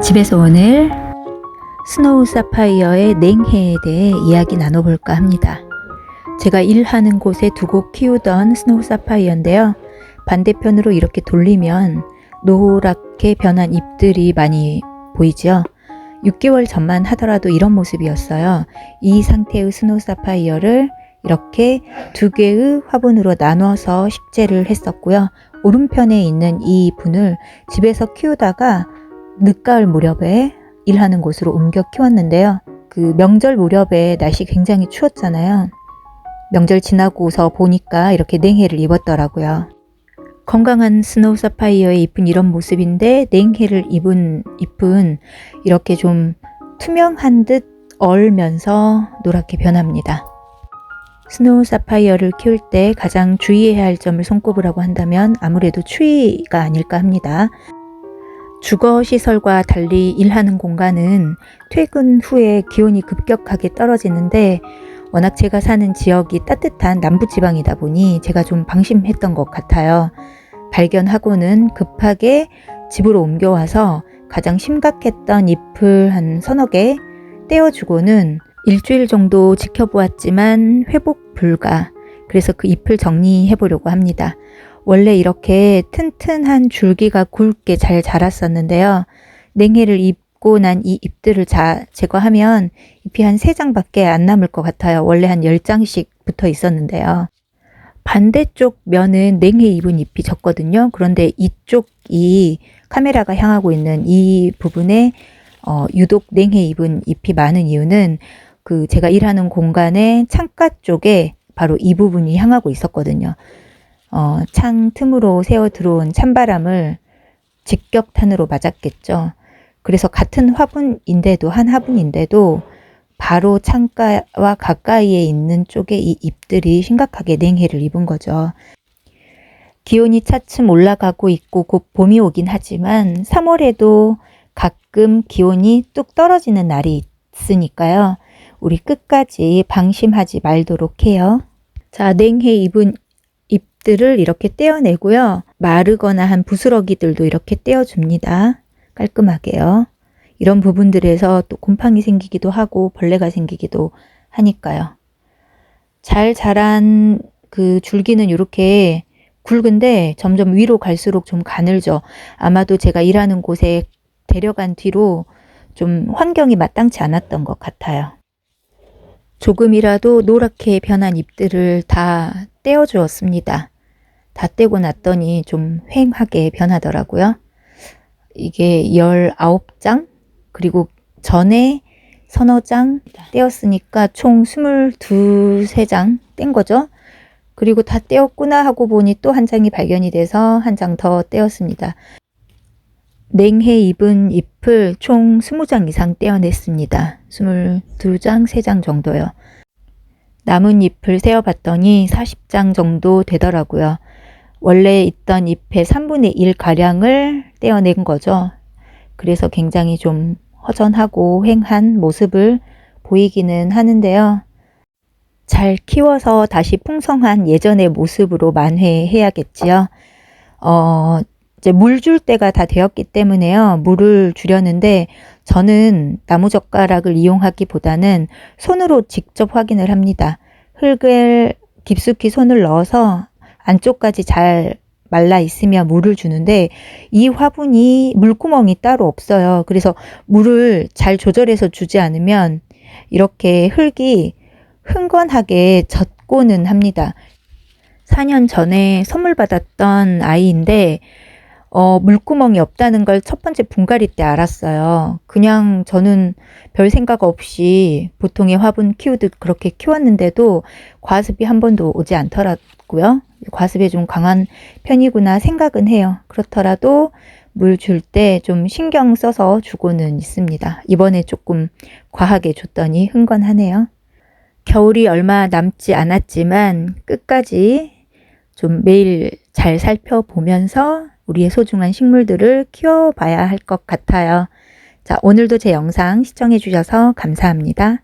집에서 오늘 스노우 사파이어의 냉해에 대해 이야기 나눠볼까 합니다. 제가 일하는 곳에 두고 키우던 스노우 사파이어인데요. 반대편으로 이렇게 돌리면 노랗게 변한 잎들이 많이 보이죠. 6개월 전만 하더라도 이런 모습이었어요. 이 상태의 스노우 사파이어를 이렇게 두 개의 화분으로 나눠서 식재를 했었고요. 오른편에 있는 이 분을 집에서 키우다가 늦가을 무렵에 일하는 곳으로 옮겨 키웠는데요. 그 명절 무렵에 날씨 굉장히 추웠잖아요. 명절 지나고서 보니까 이렇게 냉해를 입었더라고요. 건강한 스노우 사파이어의 잎은 이런 모습인데 냉해를 입은 잎은 이렇게 좀 투명한 듯 얼면서 노랗게 변합니다. 스노우 사파이어를 키울 때 가장 주의해야 할 점을 손꼽으라고 한다면 아무래도 추위가 아닐까 합니다. 주거시설과 달리 일하는 공간은 퇴근 후에 기온이 급격하게 떨어지는데 워낙 제가 사는 지역이 따뜻한 남부지방이다 보니 제가 좀 방심했던 것 같아요. 발견하고는 급하게 집으로 옮겨와서 가장 심각했던 잎을 한 서너 개 떼어주고는 일주일 정도 지켜보았지만 회복 불가. 그래서 그 잎을 정리해 보려고 합니다. 원래 이렇게 튼튼한 줄기가 굵게 잘 자랐었는데요. 냉해를 입고 난 이 잎들을 제거하면 잎이 한 3장밖에 안 남을 것 같아요. 원래 한 10장씩 붙어 있었는데요. 반대쪽 면은 냉해 입은 잎이 적거든요. 그런데 이쪽이 카메라가 향하고 있는 이 부분에 유독 냉해 입은 잎이 많은 이유는 제가 일하는 공간의 창가 쪽에 바로 이 부분이 향하고 있었거든요. 창 틈으로 새어 들어온 찬바람을 직격탄으로 맞았겠죠. 그래서 같은 화분인데도 한 화분인데도 바로 창가와 가까이에 있는 쪽에 이 잎들이 심각하게 냉해를 입은 거죠. 기온이 차츰 올라가고 있고 곧 봄이 오긴 하지만 3월에도 가끔 기온이 뚝 떨어지는 날이 있으니까요. 우리 끝까지 방심하지 말도록 해요. 자, 냉해 입은 잎들을 이렇게 떼어내고요. 마르거나 한 부스러기들도 이렇게 떼어줍니다. 깔끔하게요. 이런 부분들에서 또 곰팡이 생기기도 하고 벌레가 생기기도 하니까요. 잘 자란 그 줄기는 이렇게 굵은데 점점 위로 갈수록 좀 가늘죠. 아마도 제가 일하는 곳에 데려간 뒤로 좀 환경이 마땅치 않았던 것 같아요. 조금이라도 노랗게 변한 잎들을 다 떼어주었습니다. 다 떼고 났더니 좀 휑하게 변하더라고요. 이게 19장 그리고 전에 서너 장 떼었으니까 총 23장 뗀 거죠. 그리고 다 떼었구나 하고 보니 또 한 장이 발견이 돼서 한 장 더 떼었습니다. 냉해 입은 잎을 총 20장 이상 떼어냈습니다. 22장, 3장 정도요. 남은 잎을 세어봤더니 40장 정도 되더라고요. 원래 있던 잎의 3분의 1 가량을 떼어낸 거죠. 그래서 굉장히 좀 허전하고 휑한 모습을 보이기는 하는데요. 잘 키워서 다시 풍성한 예전의 모습으로 만회해야겠지요. 이제 물 줄 때가 다 되었기 때문에요. 물을 주려는데 저는 나무젓가락을 이용하기보다는 손으로 직접 확인을 합니다. 흙을 깊숙이 손을 넣어서 안쪽까지 잘 말라 있으면 물을 주는데 이 화분이 물구멍이 따로 없어요. 그래서 물을 잘 조절해서 주지 않으면 이렇게 흙이 흥건하게 젖고는 합니다. 4년 전에 선물 받았던 아이인데 물구멍이 없다는 걸 첫 번째 분갈이 때 알았어요. 그냥 저는 별 생각 없이 보통의 화분 키우듯 그렇게 키웠는데도 과습이 한 번도 오지 않더라고요. 과습에 좀 강한 편이구나 생각은 해요. 그렇더라도 물 줄 때 좀 신경 써서 주고는 있습니다. 이번에 조금 과하게 줬더니 흥건하네요. 겨울이 얼마 남지 않았지만 끝까지 좀 매일 잘 살펴보면서 우리의 소중한 식물들을 키워봐야 할 것 같아요. 자, 오늘도 제 영상 시청해 주셔서 감사합니다.